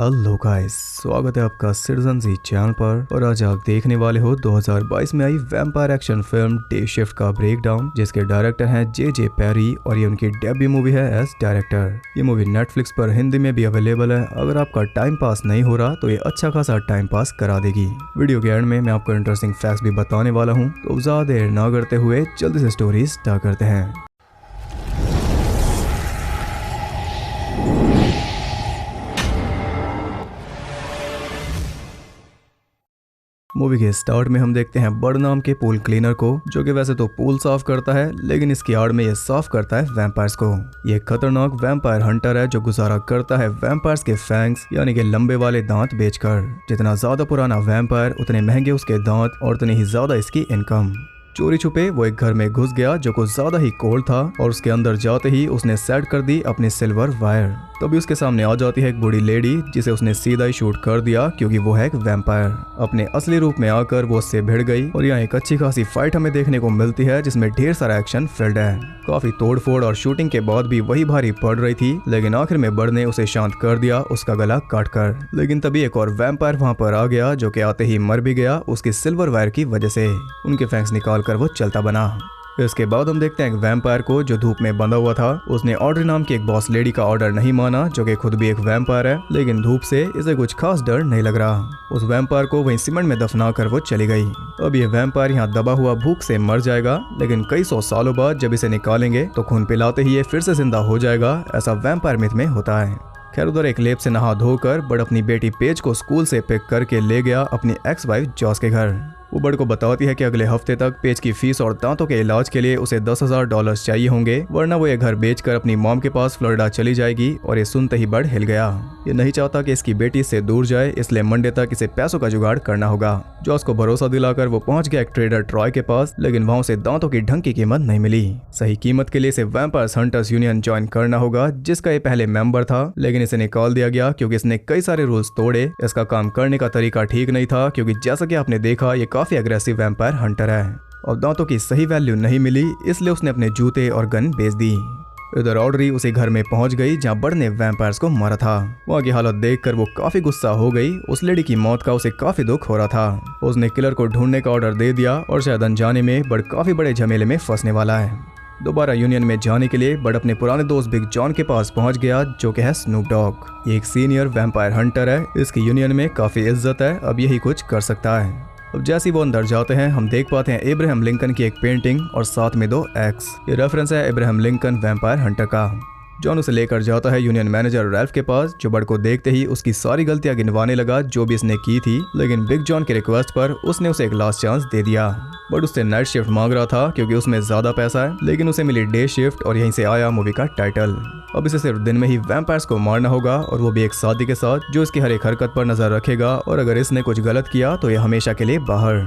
Hello guys, स्वागत है आपका सिटीजन जी चैनल पर। और आज आप देखने वाले हो 2022 में आई vampire action film day shift का ब्रेकडाउन, जिसके डायरेक्टर हैं जे पेरी और ये उनकी डेब्यू मूवी है एज डायरेक्टर। ये मूवी नेटफ्लिक्स पर हिंदी में भी अवेलेबल है। अगर आपका टाइम पास नहीं हो रहा तो ये अच्छा खासा टाइम पास करा देगी। वीडियो के एंड में मैं आपको इंटरेस्टिंग फैक्ट्स भी बताने वाला हूँ, तो ज्यादा देर ना करते हुए जल्दी से स्टोरी स्टार्ट करते हैं। मूवी के स्टार्ट में हम देखते हैं बर्ड नाम के पूल क्लीनर को, जो कि वैसे तो पूल साफ करता है, लेकिन इसकी आड़ में ये साफ करता है वैम्पायर्स को। ये खतरनाक वैम्पायर हंटर है जो गुजारा करता है वैम्पायर्स के फैंग्स यानी कि लंबे वाले दांत बेचकर। जितना ज्यादा पुराना वैम्पायर उतने महंगे उसके दांत और उतनी ही ज्यादा इसकी इनकम। चोरी छुपे वो एक घर में घुस गया जो कुछ ज्यादा ही कोल्ड था, और उसके अंदर जाते ही उसने सेट कर दी अपनी सिल्वर वायर। तभी उसके सामने आ जाती है एक बूढ़ी लेडी, जिसे उसने सीधा ही शूट कर दिया क्योंकि वो है एक वैम्पायर। अपने असली रूप में आकर वो उससे भिड़ गई और यहाँ एक अच्छी खासी फाइट हमें देखने को मिलती है, जिसमें ढेर सारा एक्शन फिल्ड है। काफी तोड़फोड़ और शूटिंग के बाद भी वही भारी पड़ रही थी, लेकिन आखिर में बर्ड ने उसे शांत कर दिया उसका गला काट कर। लेकिन तभी एक और वैम्पायर वहाँ पर आ गया, जो कि आते ही मर भी गया उसकी सिल्वर वायर की वजह से। उनके फैंक्स निकाल कर वो चलता बना। इसके बाद हम देखते हैं एक वैम्पायर को जो धूप में बंधा हुआ था। उसने ऑड्री नाम की एक बॉस लेडी का ऑर्डर नहीं माना, जो कि खुद भी एक वैम्पायर है, लेकिन धूप से इसे कुछ खास डर नहीं लग रहा। उस वैम्पायर को वहीं सीमेंट में दफना कर वो चली गई। अब ये वैम्पायर यहाँ दबा हुआ भूख से मर जाएगा, लेकिन कई सौ सालों बाद जब इसे निकालेंगे तो खून पिलाते ही ये फिर से जिंदा हो जाएगा, ऐसा वैम्पायर मिथ में होता है। खैर, उधर एक लेप से नहा धोकर बर्ड अपनी बेटी पेज को स्कूल से पिक करके ले गया अपनी एक्स वाइफ जॉस के घर। वो बर्ड को बताती है कि अगले हफ्ते तक पेज की फीस और दांतों के इलाज के लिए उसे $10,000 चाहिए होंगे, वरना वो ये घर बेचकर अपनी मॉम के पास फ्लोरिडा चली जाएगी। और ये सुनते ही बर्ड हिल गया। ये नहीं चाहता कि इसकी बेटी से दूर जाए, इसलिए मंडे तक इसे पैसों का जुगाड़ करना होगा। जॉस को भरोसा दिलाकर वो पहुंच गया एक ट्रेडर ट्रॉय के पास, लेकिन वहां उसे दांतों की ढंग की कीमत नहीं मिली। सही कीमत के लिए इसे वैम्पायर्स हंटर्स यूनियन ज्वाइन करना होगा, जिसका ये पहले मेंबर था, लेकिन इसे निकाल दिया गया क्योंकि इसने कई सारे रूल्स तोड़े। इसका काम करने का तरीका ठीक नहीं था, क्योंकि जैसा कि आपने देखा ये काफी अग्रेसिव वैम्पायर हंटर है। और दांतों की सही वैल्यू नहीं मिली, इसलिए उसने अपने जूते और गन बेच दी। इधर ऑड्री उसी घर में पहुंच गई जहां बर्ड ने वैम्पायर्स को मारा था। वहां की हालत देखकर वो काफी गुस्सा हो गई। उस लेडी की मौत का उसे काफी दुख हो रहा था। उसने किलर को ढूंढने का ऑर्डर दे दिया और शायद अनजाने में बर्ड काफी बड़े झमेले में फंसने वाला है। दोबारा यूनियन में जाने के लिए बर्ड अपने पुराने दोस्त बिग जॉन के पास पहुंच गया, जो कि है स्नूप डॉग। ये एक सीनियर वैम्पायर हंटर है, इसकी यूनियन में काफी इज्जत है, अब यही कुछ कर सकता है। अब जैसे ही वो अंदर जाते हैं हम देख पाते हैं इब्राहिम लिंकन की एक पेंटिंग और साथ में 2 एक्स। ये रेफरेंस है इब्राहिम लिंकन वैम्पायर हंटर का। जॉन उसे लेकर जाता है यूनियन मैनेजर रैल्फ के पास, जो बर्ड को देखते ही उसकी सारी गलतियां गिनवाने लगा जो भी इसने की थी, लेकिन बिग जॉन के रिक्वेस्ट पर उसने उसे एक लास्ट चांस दे दिया। बर्ड उससे नाइट शिफ्ट मांग रहा था क्योंकि उसमें ज्यादा पैसा है, लेकिन उसे मिली डे शिफ्ट और यहीं से आया मूवी का टाइटल। अब इसे सिर्फ दिन में ही वैम्पायर्स को मारना होगा, और वो भी एक साथी के साथ जो इसकी हर एक हरकत पर नजर रखेगा, और अगर इसने कुछ गलत किया तो ये हमेशा के लिए बाहर।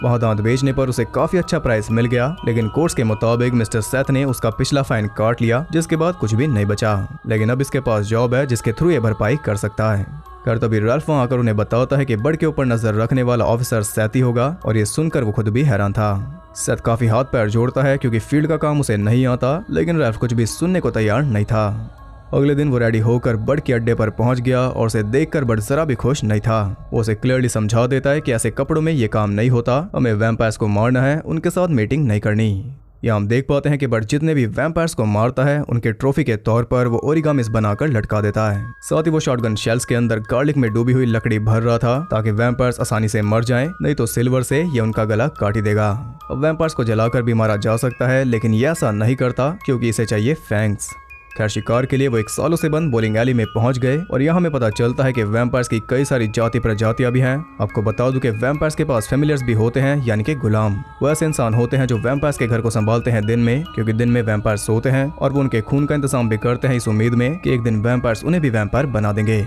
वहाँ दांत बेचने पर उसे काफी अच्छा प्राइस मिल गया, लेकिन कोर्ट्स के मुताबिक मिस्टर सेथ ने उसका पिछला फाइन काट लिया, जिसके बाद कुछ भी नहीं बचा। लेकिन अब इसके पास जॉब है जिसके थ्रू ये भरपाई कर सकता है। कर तभी रल्फ वहाँ आकर उन्हें बताता है कि बर्ड के ऊपर नजर रखने वाला ऑफिसर सेथ ही होगा, और ये सुनकर वो खुद भी हैरान था। सेथ काफी हाथ पैर जोड़ता है क्योंकि फील्ड का काम उसे नहीं आता, लेकिन रल्फ कुछ भी सुनने को तैयार नहीं था। अगले दिन वो रेडी होकर बर्ड के अड्डे पर पहुंच गया, और उसे देखकर बर्ड जरा भी खुश नहीं था। वो उसे क्लियरली समझा देता है कि ऐसे कपड़ों में ये काम नहीं होता, हमें वैम्पायर्स को मारना है, उनके साथ मीटिंग नहीं करनी। यहाँ हम देख पाते हैं कि बर्ड जितने भी वैम्पायर्स को मारता है उनके ट्रॉफी के तौर पर वो ओरिगामिस बनाकर लटका देता है। साथ ही वो शॉटगन शेल्स के अंदर गार्लिक में डूबी हुई लकड़ी भर रहा था, ताकि वैम्पायर्स आसानी से मर जाएं, नहीं तो सिल्वर से ये उनका गला काट ही देगा। अब वैम्पायर्स को जलाकर भी मारा जा सकता है, लेकिन ये ऐसा नहीं करता क्योंकि इसे चाहिए फैंग्स। खैर, शिकार के लिए वो एक सालों से बंद बोलिंग एली में पहुंच गए, और यहाँ हमें पता चलता है कि वैम्पायर्स की कई सारी जाति प्रजातियां भी हैं। आपको बता दूं कि वैम्पायर्स के पास फेमिलियर्स भी होते हैं, यानी कि गुलाम। वो ऐसे इंसान होते हैं जो वैम्पायर्स के घर को संभालते हैं दिन में, क्योंकि दिन में वैम्पायर्स सोते हैं, और वो उनके खून का इंतजाम भी करते हैं इस उम्मीद में कि एक दिन वैम्पायर्स उन्हें भी वैम्पायर बना देंगे।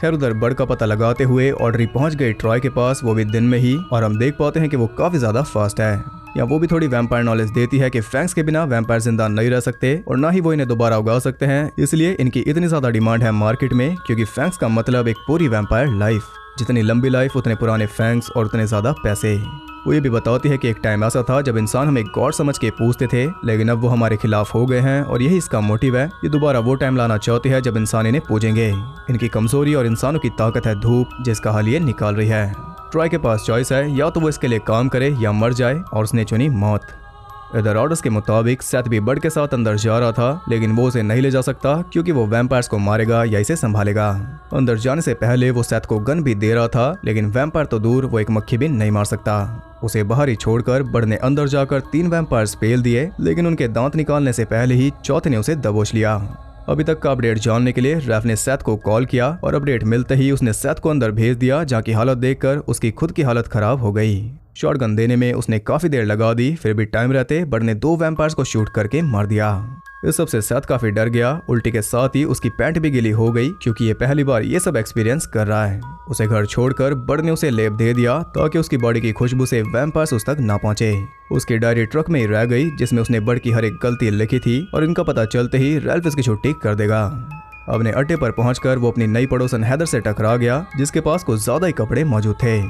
खैर, उधर बर्ड का पता लगाते हुए ऑड्री पहुंच गई ट्रॉय के पास, वो भी दिन में ही, और हम देख पाते हैं कि वो काफी ज्यादा फास्ट है। या वो भी थोड़ी वैम्पायर नॉलेज देती है कि फैंग्स के बिना वैम्पायर जिंदा नहीं रह सकते, और ना ही वो इन्हें दोबारा उगा सकते हैं, इसलिए इनकी इतनी ज्यादा डिमांड है मार्केट में, क्योंकि फैंग्स का मतलब एक पूरी वैम्पायर लाइफ। जितनी लंबी लाइफ उतने पुराने फैंग्स और उतने ज्यादा पैसे। वो ये भी बताती है कि एक टाइम ऐसा था जब इंसान हमें गॉड समझ के पूछते थे, लेकिन अब वो हमारे खिलाफ हो गए हैं और यही इसका मोटिव है। ये दोबारा वो टाइम लाना चाहती है जब इंसान इन्हें पूजेंगे। इनकी कमजोरी और इंसानों की ताकत है धूप, जिसका हल ये निकाल रही है। ट्रॉय के पास चॉइस है, या तो वो इसके लिए काम करे या मर जाए, और उसने चुनी मौत। इधर ऑर्डर्स के मुताबिक सेथ भी बर्ड के साथ अंदर जा रहा था, लेकिन वो उसे नहीं ले जा सकता क्योंकि वो वैम्पायर्स को मारेगा या इसे संभालेगा। अंदर जाने से पहले वो सेथ को गन भी दे रहा था, लेकिन वैम्पायर तो दूर, वो एक मक्खी भी नहीं मार सकता। उसे बाहर ही छोड़कर बर्ड ने अंदर जाकर 3 वैम्पायर्स पेल दिए, लेकिन उनके दांत निकालने से पहले ही चौथे ने उसे दबोच लिया। अभी तक का अपडेट जानने के लिए रैफ ने सेथ को कॉल किया और अपडेट मिलते ही उसने सेथ को अंदर भेज दिया, जहाँ की हालत देखकर उसकी खुद की हालत खराब हो गई। शॉटगन देने में उसने काफी देर लगा दी, फिर भी टाइम रहते बर्ड ने 2 वैम्पायर्स को शूट करके मार दिया। इस सबसे सेथ काफी डर गया। उल्टी के साथ ही उसकी पैंट भी गीली हो गई क्योंकि ये पहली बार ये सब एक्सपीरियंस कर रहा है। उसे घर छोड़कर बर्ड ने उसे लेप दे दिया ताकि उसकी बॉडी की खुशबू से वैम्पायर्स उस तक ना पहुंचे। उसकी डायरी ट्रक में ही रह गई, जिसमें उसने बर्ड की हर एक गलती लिखी थी और इनका पता चलते ही रैल्फ इसकी छुट्टी कर देगा। अपने अड्डे पर पहुंचकर वो अपनी नई पड़ोसन हैदर से टकरा गया, जिसके पास कुछ ज्यादा ही कपड़े मौजूद थे।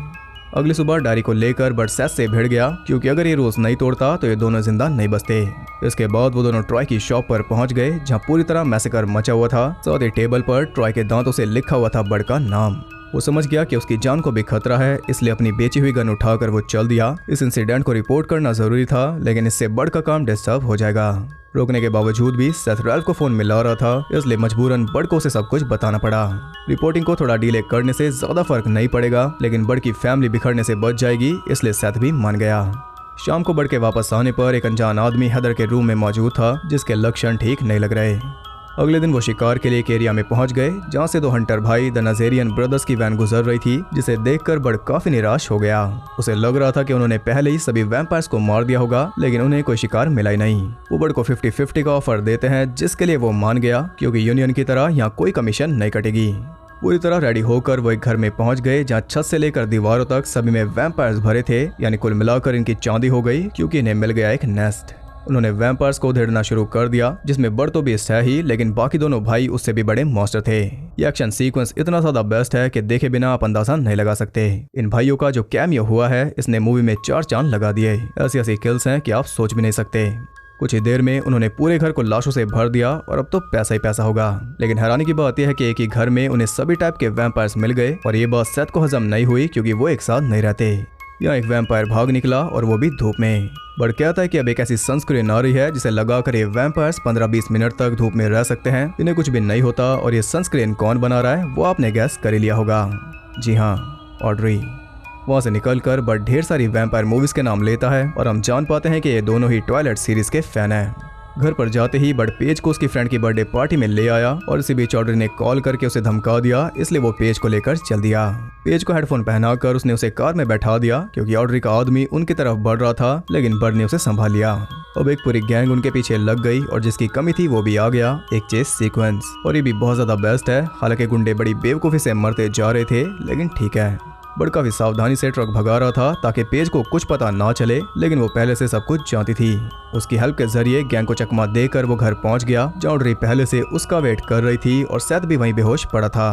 अगली सुबह डायरी को लेकर बर्ड सेथ से भिड़ गया क्योंकि अगर ये रोज नहीं तोड़ता तो ये दोनों जिंदा नहीं बचते। इसके बाद वो दोनों ट्रॉय की शॉप पर पहुंच गए, जहां पूरी तरह मैसेकर मचा हुआ था। साथ ही टेबल पर ट्रॉय के दांतों से लिखा हुआ था बर्ड का नाम। वो समझ गया कि उसकी जान को भी खतरा है, इसलिए अपनी बेची हुई गन उठाकर वो चल दिया। इस इंसिडेंट को रिपोर्ट करना जरूरी था, लेकिन इससे बर्ड का काम डिस्टर्ब हो जाएगा। रोकने के बावजूद भी सेथ रैल्फ को फोन मिला रहा था, इसलिए मजबूरन बर्ड को उसे सब कुछ बताना पड़ा। रिपोर्टिंग को थोड़ा डिले करने से ज्यादा फर्क नहीं पड़ेगा, लेकिन बर्ड की फैमिली बिखरने से बच जाएगी, इसलिए सेथ भी मान गया। शाम को बर्ड के वापस आने पर एक अनजान आदमी हैदर के रूम में मौजूद था, जिसके लक्षण ठीक नहीं लग रहे। अगले दिन वो शिकार के लिए एक एरिया में पहुंच गए, जहां से 2 हंटर भाई द नजेरियन ब्रदर्स की वैन गुजर रही थी, जिसे देखकर बर्ड काफी निराश हो गया। उसे लग रहा था कि उन्होंने पहले ही सभी वैम्पायर्स को मार दिया होगा, लेकिन उन्हें कोई शिकार मिला ही नहीं। वो बर्ड को 50-50 का ऑफर देते हैं, जिसके लिए वो मान गया क्योंकि यूनियन की तरह यहाँ कोई कमीशन नहीं कटेगी। पूरी तरह रेडी होकर वो एक घर में पहुंच गए, जहाँ छत से लेकर दीवारों तक सभी में वैम्पायर्स भरे थे, यानी कुल मिलाकर इनकी चांदी हो गई क्योंकि इन्हें मिल गया एक नेस्ट। उन्होंने वैम्पायर्स को उधेड़ना शुरू कर दिया, जिसमें बर्ड तो बेस्ट है ही, लेकिन बाकी दोनों भाई उससे भी बड़े मॉन्स्टर थे। ये एक्शन सीक्वेंस इतना ज्यादा बेस्ट है कि देखे बिना आप अंदाजा नहीं लगा सकते। इन भाइयों का जो कैमियो हुआ है, इसने मूवी में 4 चांद लगा दिए। ऐसी ऐसी किल्स हैं कि आप सोच भी नहीं सकते। कुछ ही देर में उन्होंने पूरे घर को लाशों से भर दिया और अब तो पैसा ही पैसा होगा। लेकिन हैरानी की बात यह है कि एक ही घर में उन्हें सभी टाइप के वैम्पायर्स मिल गए और ये बात सेथ को हजम नहीं हुई क्योंकि वो एक साथ नहीं रहते। यहाँ एक वैम्पायर भाग निकला और वो भी धूप में। बर्ड कहता है कि अब एक ऐसी सनस्क्रीन आ रही है जिसे लगाकर ये वैम्पायर्स 15-20 मिनट तक धूप में रह सकते हैं, इन्हें कुछ भी नहीं होता। और ये सनस्क्रीन कौन बना रहा है वो आपने गैस कर ही लिया होगा। जी हाँ, ऑड्री। वहाँ से निकलकर बर्ड ढेर सारी वैम्पायर मूवीज के नाम लेता है और हम जान पाते हैं कि ये दोनों ही ट्वाइलाइट सीरीज के फैन हैं। घर पर जाते ही बर्ड पेज को उसकी फ्रेंड की बर्थडे पार्टी में ले आया और इसी बीच ऑड्री ने कॉल करके उसे धमका दिया, इसलिए वो पेज को लेकर चल दिया। पेज को हेडफोन पहनाकर उसने उसे कार में बैठा दिया क्योंकि ऑड्री का आदमी उनकी तरफ बढ़ रहा था, लेकिन बर्ड ने उसे संभाल लिया। अब एक पूरी गैंग उनके पीछे लग गई और जिसकी कमी थी वो भी आ गया, एक चेस सीक्वेंस। और ये भी बहुत ज्यादा बेस्ट है। हालांकि गुंडे बड़ी बेवकूफी से मरते जा रहे थे, लेकिन ठीक है। बर्ड काफी सावधानी से ट्रक भगा रहा था ताकि पेज को कुछ पता ना चले, लेकिन वो पहले से सब कुछ जानती थी। उसकी हेल्प के जरिए गैंग को चकमा देकर वो घर पहुंच गया, जहां ऑड्री पहले से उसका वेट कर रही थी और सेथ भी वहीं बेहोश पड़ा था।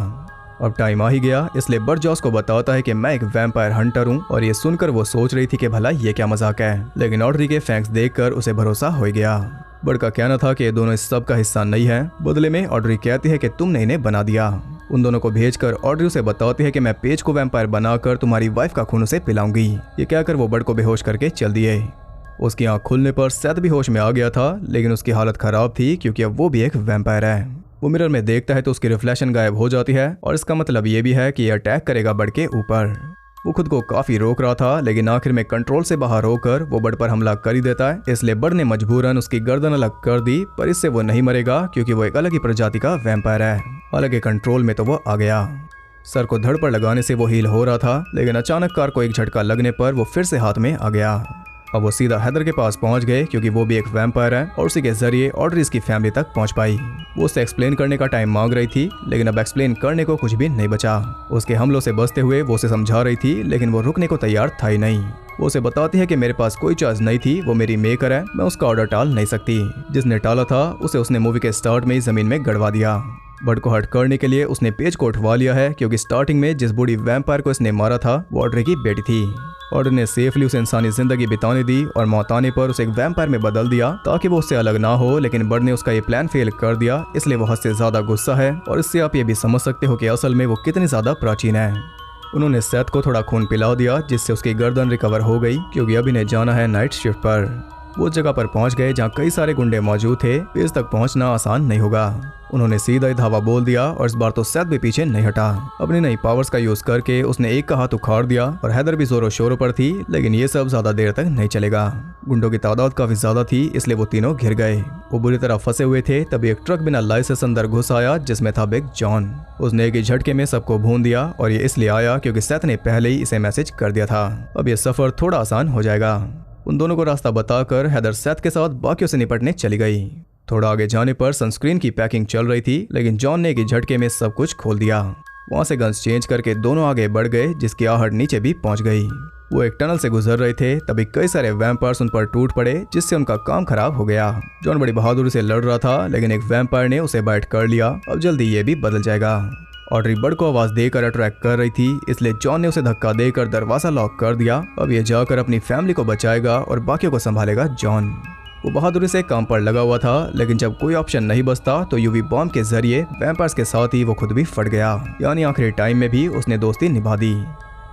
अब टाइम आ ही गया, इसलिए बर्ड जॉस को बताता है कि मैं एक वैम्पायर हंटर हूँ और ये सुनकर वो सोच रही थी कि भला ये क्या मजाक है, लेकिन ऑड्री के फैंक्स देखकर उसे भरोसा हो गया। बर्ड का कहना था कि ये दोनों इस सब का हिस्सा नहीं है। बदले में ऑड्री कहती है कि तुमने इन्हें बना दिया। उन दोनों को भेजकर ऑड्री उसे बताती है कि मैं पेज को वैम्पायर बनाकर तुम्हारी वाइफ का खून उसे पिलाऊंगी। ये कहकर वो बर्ड को बेहोश करके चल दिए। उसकी आंख खुलने पर सेथ भी होश में आ गया था, लेकिन उसकी हालत खराब थी क्योंकि अब वो भी एक वैम्पायर है। वो मिरर में देखता है तो उसकी रिफ्लेक्शन गायब हो जाती है और इसका मतलब ये भी है कि ये अटैक करेगा बर्ड के ऊपर। वो खुद को काफी रोक रहा था, लेकिन आखिर में कंट्रोल से बाहर होकर वो बर्ड पर हमला कर ही देता है। इसलिए बर्ड ने मजबूरन उसकी गर्दन अलग कर दी, पर इससे वो नहीं मरेगा क्योंकि वो एक अलग ही प्रजाति का वैम्पायर है। हालांकि कंट्रोल में तो वो आ गया। सर को धड़ पर लगाने से वो हील हो रहा था, लेकिन अचानक कार को एक झटका लगने पर वो फिर से हाथ में आ गया। अब वो सीधा हैदर के पास पहुंच गए क्योंकि वो भी एक वैम्पायर है और उसी के जरिए ऑड्री की फैमिली तक पहुंच पाई। वो उससे एक्सप्लेन करने का टाइम मांग रही थी, लेकिन अब एक्सप्लेन करने को कुछ भी नहीं बचा। उसके हमलों से बचते हुए वो उसे समझा रही थी, लेकिन वो रुकने को तैयार था ही नहीं। वो उसे बताती है कि मेरे पास कोई चॉइस नहीं थी, वो मेरी मेकर है, मैं उसका ऑर्डर टाल नहीं सकती। जिसने टाला था उसे उसने मूवी के स्टार्ट में ही जमीन में गड़वा दिया। बर्ड को हर्ट करने के लिए उसने पेज को उठवा लिया है क्योंकि स्टार्टिंग में जिस बूढ़ी वैम्पायर को इसने मारा था वो ऑड्री की बेटी थी। ऑड्री ने सेफली उसे इंसानी जिंदगी बिताने दी और मौत आने पर उसे एक वैम्पायर में बदल दिया ताकि वो उससे अलग ना हो, लेकिन बर्ड ने उसका ये प्लान फेल कर दिया, इसलिए वो हद से ज्यादा गुस्सा है और इससे आप ये भी समझ सकते हो कि असल में वो कितनी ज्यादा प्राचीन है। उन्होंने सेथ को थोड़ा खून पिला दिया जिससे उसकी गर्दन रिकवर हो गई, क्योंकि अभी ने जाना है नाइट शिफ्ट पर। वो जगह पर पहुंच गए जहां कई सारे गुंडे मौजूद थे, बेस तक पहुंचना आसान नहीं होगा। उन्होंने सीधा ही धावा बोल दिया और इस बार तो सेथ भी पीछे नहीं हटा। अपनी नई पावर्स का यूज करके उसने एक का हाथ उखाड़ दिया और हैदर भी जोरों शोरों पर थी, लेकिन ये सब ज्यादा देर तक नहीं चलेगा। गुंडों की तादाद काफी ज्यादा थी, इसलिए वो तीनों घिर गए। वो बुरी तरह फंसे हुए थे, तभी एक ट्रक बिना लाइसेंस अंदर घुस आया जिसमें था बिग जॉन। उसने एक ही झटके में सबको भून दिया और ये इसलिए आया क्योंकि सेथ ने पहले ही इसे मैसेज कर दिया था। अब ये सफर थोड़ा आसान हो जाएगा। उन दोनों को रास्ता बताकर हैदर सेथ के साथ बाकियों से निपटने चली गई। थोड़ा आगे जाने पर सनस्क्रीन की पैकिंग चल रही थी, लेकिन जॉन ने एक झटके में सब कुछ खोल दिया। वहां से गन्स चेंज करके दोनों आगे बढ़ गए, जिसकी आहट नीचे भी पहुंच गई। वो एक टनल से गुजर रहे थे, तभी कई सारे वैम्पायर्स उन पर टूट पड़े, जिससे उनका काम खराब हो गया। जॉन बड़ी बहादुरी से लड़ रहा था, लेकिन एक वैम्पायर ने उसे बाइट कर लिया। अब जल्दी ये भी बदल जाएगा। ऑड्री बर्ड को आवाज देकर अट्रैक्ट कर रही थी, इसलिए जॉन ने उसे धक्का देकर दरवाजा लॉक कर दिया। अब ये जाकर अपनी फैमिली को बचाएगा और बाकियों को संभालेगा जॉन। वो बहादुरी से काम पर लगा हुआ था, लेकिन जब कोई ऑप्शन नहीं बचता तो यूवी बॉम्ब के जरिए वैम्पायर्स के साथ ही वो खुद भी फट गया, यानी आखिरी टाइम में भी उसने दोस्ती निभा दी।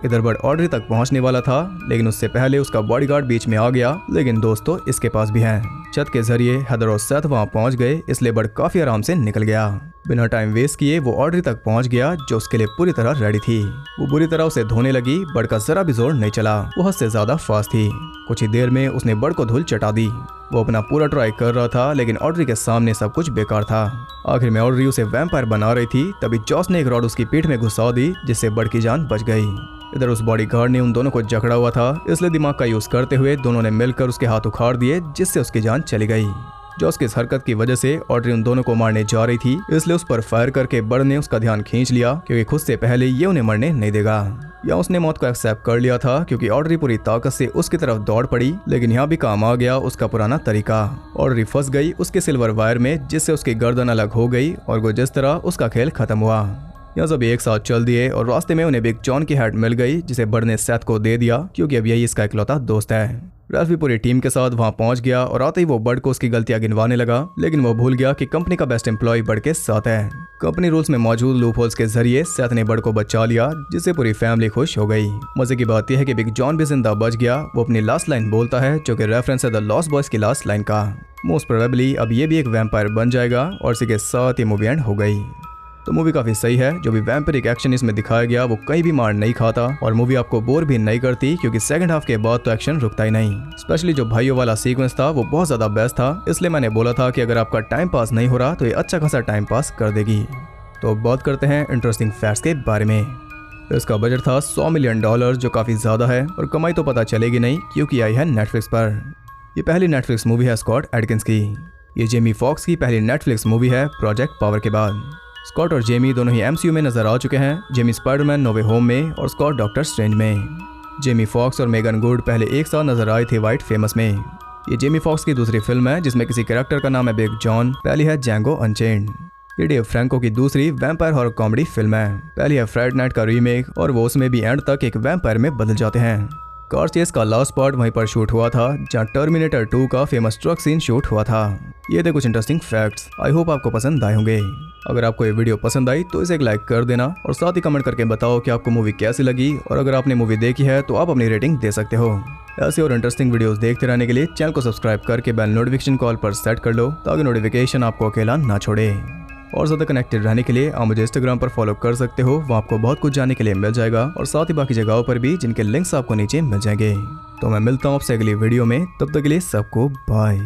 इधर बर्ड ऑड्री तक पहुंचने वाला था, लेकिन उससे पहले उसका बॉडीगार्ड बीच में आ गया, लेकिन दोस्तों इसके पास भी हैं। छत के जरिए हैदर और सेथ वहां पहुंच गए, इसलिए बर्ड काफी आराम से निकल गया। बिना टाइम वेस्ट किए वो ऑड्री तक पहुंच गया, जो उसके लिए पूरी तरह रेडी थी। वो बुरी तरह उसे धोने लगी। बर्ड का जरा भी जोर नहीं चला, वो हद से ज्यादा फास्ट थी। कुछ ही देर में उसने बर्ड को धूल चटा दी। वो अपना पूरा ट्राई कर रहा था, लेकिन ऑड्री के सामने सब कुछ बेकार था। आखिर में ऑड्री उसे वैम्पायर बना रही थी, तभी जॉस ने एक रॉड उसकी पीठ में घुसा दी, जिससे बर्ड की जान बच गई। इधर उस बॉडीगार्ड ने उन दोनों को जकड़ा हुआ था, इसलिए दिमाग का यूज करते हुए दोनों ने मिलकर उसके हाथ उखाड़ दिए, जिससे उसकी जान चली गई। जॉस की इस हरकत की वजह से ऑड्री उन दोनों को मारने जा रही थी, इसलिए उस पर फायर करके बर्ड ने उसका ध्यान खींच लिया, क्योंकि खुद से पहले ये उन्हें मरने नहीं देगा। या उसने मौत को एक्सेप्ट कर लिया था, क्योंकि ऑड्री पूरी ताकत से उसकी तरफ दौड़ पड़ी, लेकिन यहाँ भी काम आ गया उसका पुराना तरीका। ऑड्री फंस गई उसके सिल्वर वायर में, जिससे उसकी गर्दन अलग हो गई और वो जिस तरह उसका खेल खत्म हुआ। यहाँ सब एक साथ चल दिए और रास्ते में उन्हें बिग जॉन की हेड मिल गई, जिसे बर्ड ने सेथ को दे दिया, क्योंकि अब यही इसका इकलौता दोस्त है। रैल्फ भी पूरी टीम के साथ वहां पहुंच गया और आते ही वो बर्ड को उसकी गलतियां गिनवाने लगा, लेकिन वो भूल गया कि कंपनी का बेस्ट एम्प्लॉय बर्ड के साथ है। कंपनी रूल्स में मौजूद लूपहोल्स के जरिए सेथ ने बर्ड को बचा लिया, जिससे पूरी फैमिली खुश हो गई। मजे की बात यह है कि बिग जॉन भी जिंदा बच गया। वो अपनी लास्ट लाइन बोलता है, जो कि रेफरेंस है द लॉस्ट बॉयज की लास्ट लाइन का। मोस्ट प्रोबेबली अब ये भी एक वैम्पायर बन जाएगा और इसी के साथ ये मूवी एंड हो गई। तो मूवी काफी सही है। जो भी वैम्पिरिक एक्शन इसमें दिखाया गया वो कहीं भी मार नहीं खाता और मूवी आपको बोर भी नहीं करती, क्योंकि सेकंड हाफ के बाद तो एक्शन रुकता ही नहीं। स्पेशली जो भाइयों वाला सीक्वेंस था वो बहुत ज्यादा बेस्ट था, इसलिए मैंने बोला था कि अगर आपका टाइम पास नहीं हो रहा तो ये अच्छा खासा टाइम पास कर देगी। तो बात करते हैं इंटरेस्टिंग फैक्ट्स के बारे में। इसका बजट था $100 मिलियन, जो काफी ज्यादा है, और कमाई तो पता चलेगी नहीं क्योंकि आई है नेटफ्लिक्स पर। ये पहली नेटफ्लिक्स मूवी है स्कॉट एडकिंस की। ये जेमी फॉक्स की पहली नेटफ्लिक्स मूवी है प्रोजेक्ट पावर के बाद। स्कॉट और जेमी दोनों ही MCU में नजर आ चुके हैं, जेमी स्पाइडरमैन नो वे होम में और स्कॉट डॉक्टर स्ट्रेंज में। जेमी फॉक्स और मेगन गुड पहले एक साथ नजर आए थे व्हाइट फेमस में। ये जेमी फॉक्स की दूसरी फिल्म है जिसमें किसी कैरेक्टर का नाम है बिग जॉन, पहली है जैंगो अनचेन्ड। ये डेव फ्रैंको की दूसरी वैम्पायर हॉरर कॉमेडी फिल्म है, पहली है फ्राइडे नाइट का रीमेक, और वो उसमें भी एंड तक एक वैम्पायर में बदल जाते हैं। कार चेस का लास्ट पार्ट वहीं पर शूट हुआ था जहां टर्मिनेटर 2 का फेमस ट्रक सीन शूट हुआ था। ये थे कुछ इंटरेस्टिंग फैक्ट्स। आई होप आपको पसंद आए होंगे। अगर आपको ये वीडियो पसंद आई तो इसे एक लाइक कर देना और साथ ही कमेंट करके बताओ कि आपको मूवी कैसी लगी, और अगर आपने मूवी देखी है तो आप अपनी रेटिंग दे सकते हो। ऐसे और इंटरेस्टिंग वीडियोस देखते रहने के लिए चैनल को सब्सक्राइब करके बेल नोटिफिकेशन कॉल पर सेट कर लो, ताकि नोटिफिकेशन आपको अकेला ना छोड़े। और ज़्यादा कनेक्टेड रहने के लिए आप मुझे इंस्टाग्राम पर फॉलो कर सकते हो, वहाँ आपको बहुत कुछ जानने के लिए मिल जाएगा, और साथ ही बाकी जगहों पर भी जिनके लिंक्स आपको नीचे मिल जाएंगे। तो मैं मिलता हूँ आपसे अगली वीडियो में, तब तक के लिए सबको बाय।